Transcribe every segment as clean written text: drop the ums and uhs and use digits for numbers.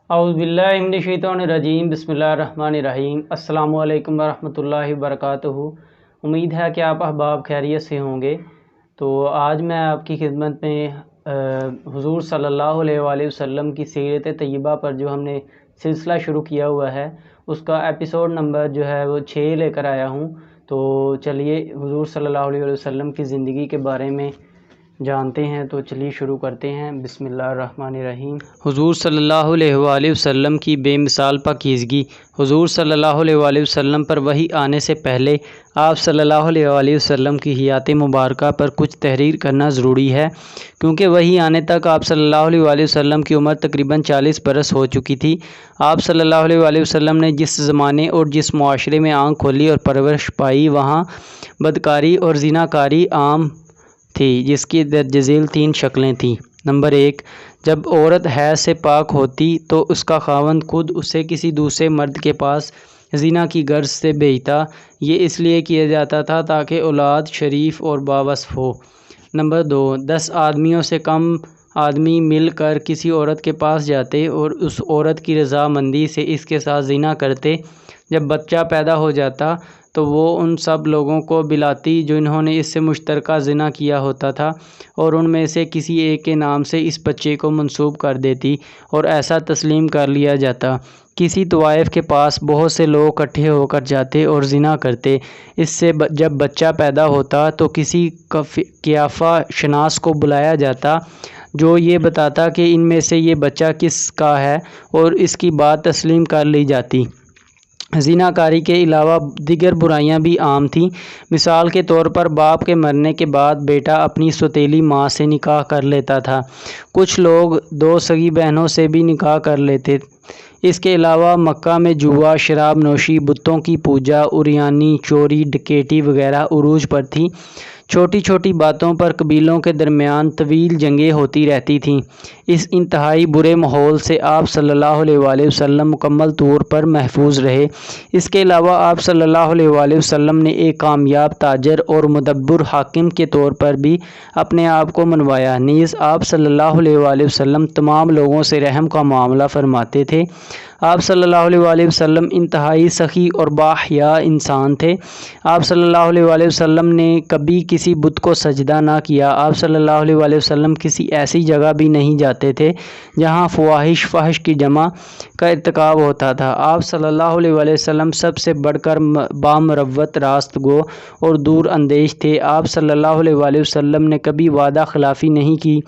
اعوذ باللہ من الشیطان الرجیم، بسم اللہ الرحمن الرحیم۔ السلام علیکم ورحمۃ اللہ وبرکاتہ۔ امید ہے کہ آپ احباب خیریت سے ہوں گے۔ تو آج میں آپ کی خدمت میں حضور صلی اللہ علیہ وآلہ وسلم کی سیرت طیبہ پر جو ہم نے سلسلہ شروع کیا ہوا ہے اس کا ایپیسوڈ نمبر جو ہے وہ 6 لے کر آیا ہوں۔ تو چلیے حضور صلی اللہ علیہ وآلہ وسلم کی زندگی کے بارے میں جانتے ہیں۔ تو چلیے شروع کرتے ہیں۔ بسم اللہ الرحمن الرحیم۔ حضور صلی اللہ علیہ وآلہ وسلم کی بے مثال پاکیزگی۔ حضور صلی اللہ علیہ وآلہ وسلم پر وحی آنے سے پہلے آپ صلی اللہ علیہ وآلہ وسلم کی حیات مبارکہ پر کچھ تحریر کرنا ضروری ہے، کیونکہ وحی آنے تک آپ صلی اللہ علیہ وآلہ وسلم کی عمر تقریباً 40 برس ہو چکی تھی۔ آپ صلی اللہ علیہ وآلہ وسلم نے جس زمانے اور جس معاشرے میں آنکھ کھولی اور پرورش پائی، وہاں بدکاری اور زناکاری عام تھی، جس کی درج ذیل 3 شکلیں تھیں۔ نمبر 1، جب عورت حیض سے پاک ہوتی تو اس کا خاوند خود اسے کسی دوسرے مرد کے پاس زنا کی غرض سے بھیجتا۔ یہ اس لیے کیا جاتا تھا تاکہ اولاد شریف اور باوصف ہو۔ نمبر 2، 10 آدمیوں سے کم آدمی مل کر کسی عورت کے پاس جاتے اور اس عورت کی رضامندی سے اس کے ساتھ زنا کرتے۔ جب بچہ پیدا ہو جاتا تو وہ ان سب لوگوں کو بلاتی جنہوں نے اس سے مشترکہ زنا کیا ہوتا تھا، اور ان میں سے کسی ایک کے نام سے اس بچے کو منسوب کر دیتی اور ایسا تسلیم کر لیا جاتا۔ کسی طوائف کے پاس بہت سے لوگ اکٹھے ہو کر جاتے اور زنا کرتے۔ اس سے جب بچہ پیدا ہوتا تو کسی قیافہ شناس کو بلایا جاتا جو یہ بتاتا کہ ان میں سے یہ بچہ کس کا ہے، اور اس کی بات تسلیم کر لی جاتی۔ زناکاری کے علاوہ دیگر برائیاں بھی عام تھیں۔ مثال کے طور پر باپ کے مرنے کے بعد بیٹا اپنی سوتیلی ماں سے نکاح کر لیتا تھا۔ کچھ لوگ 2 سگی بہنوں سے بھی نکاح کر لیتے۔ اس کے علاوہ مکہ میں جوا، شراب نوشی، بتوں کی پوجا، عریانی، چوری، ڈکیتی وغیرہ عروج پر تھی۔ چھوٹی چھوٹی باتوں پر قبیلوں کے درمیان طویل جنگیں ہوتی رہتی تھیں۔ اس انتہائی برے ماحول سے آپ صلی اللہ علیہ وآلہ وسلم مکمل طور پر محفوظ رہے۔ اس کے علاوہ آپ صلی اللہ علیہ وآلہ وسلم نے ایک کامیاب تاجر اور مدبر حاکم کے طور پر بھی اپنے آپ کو منوایا۔ نیز آپ صلی اللہ علیہ وآلہ وسلم تمام لوگوں سے رحم کا معاملہ فرماتے تھے۔ آپ صلی اللہ علیہ وآلہ وسلم انتہائی سخی اور باحیا انسان تھے۔ آپ صلی اللہ علیہ وآلہ وسلم نے کبھی کسی بت کو سجدہ نہ کیا۔ آپ صلی اللہ علیہ وآلہ وسلم کسی ایسی جگہ بھی نہیں جاتے تھے جہاں فحش کی جمع کا ارتکاب ہوتا تھا۔ آپ صلی اللہ علیہ وآلہ وسلم سب سے بڑھ کر بامروت، راست گو اور دور اندیش تھے۔ آپ صلی اللہ علیہ وآلہ وسلم نے کبھی وعدہ خلافی نہیں کی۔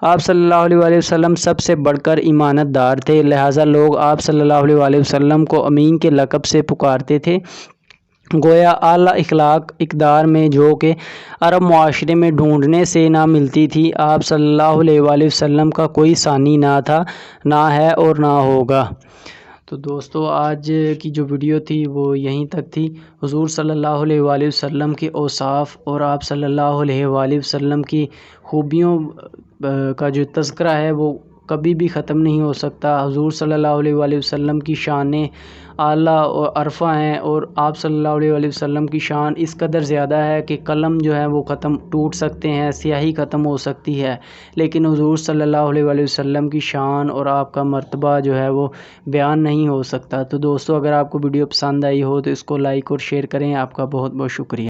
آپ صلی اللہ علیہ وآلہ وسلم سب سے بڑھ کر امانت دار تھے، لہٰذا لوگ آپ صلی اللہ علیہ وآلہ وسلم کو امین کے لقب سے پکارتے تھے۔ گویا اعلیٰ اخلاق اقدار میں جو کہ عرب معاشرے میں ڈھونڈنے سے نہ ملتی تھی، آپ صلی اللہ علیہ وآلہ وسلم کا کوئی ثانی نہ تھا، نہ ہے اور نہ ہوگا۔ تو دوستو، آج کی جو ویڈیو تھی وہ یہیں تک تھی۔ حضور صلی اللہ علیہ وآلہ وسلم کے اوصاف اور آپ صلی اللہ علیہ وآلہ وسلم کی خوبیوں کا جو تذکرہ ہے وہ کبھی بھی ختم نہیں ہو سکتا۔ حضور صلی اللہ علیہ وآلہ وسلم کی شانیں اعلیٰ اور عرفہ ہیں، اور آپ صلی اللہ علیہ وآلہ وسلم کی شان اس قدر زیادہ ہے کہ قلم جو ہے وہ ٹوٹ سکتے ہیں، سیاہی ختم ہو سکتی ہے، لیکن حضور صلی اللہ علیہ وآلہ وسلم کی شان اور آپ کا مرتبہ جو ہے وہ بیان نہیں ہو سکتا۔ تو دوستو، اگر آپ کو ویڈیو پسند آئی ہو تو اس کو لائک اور شیئر کریں۔ آپ کا بہت بہت شکریہ۔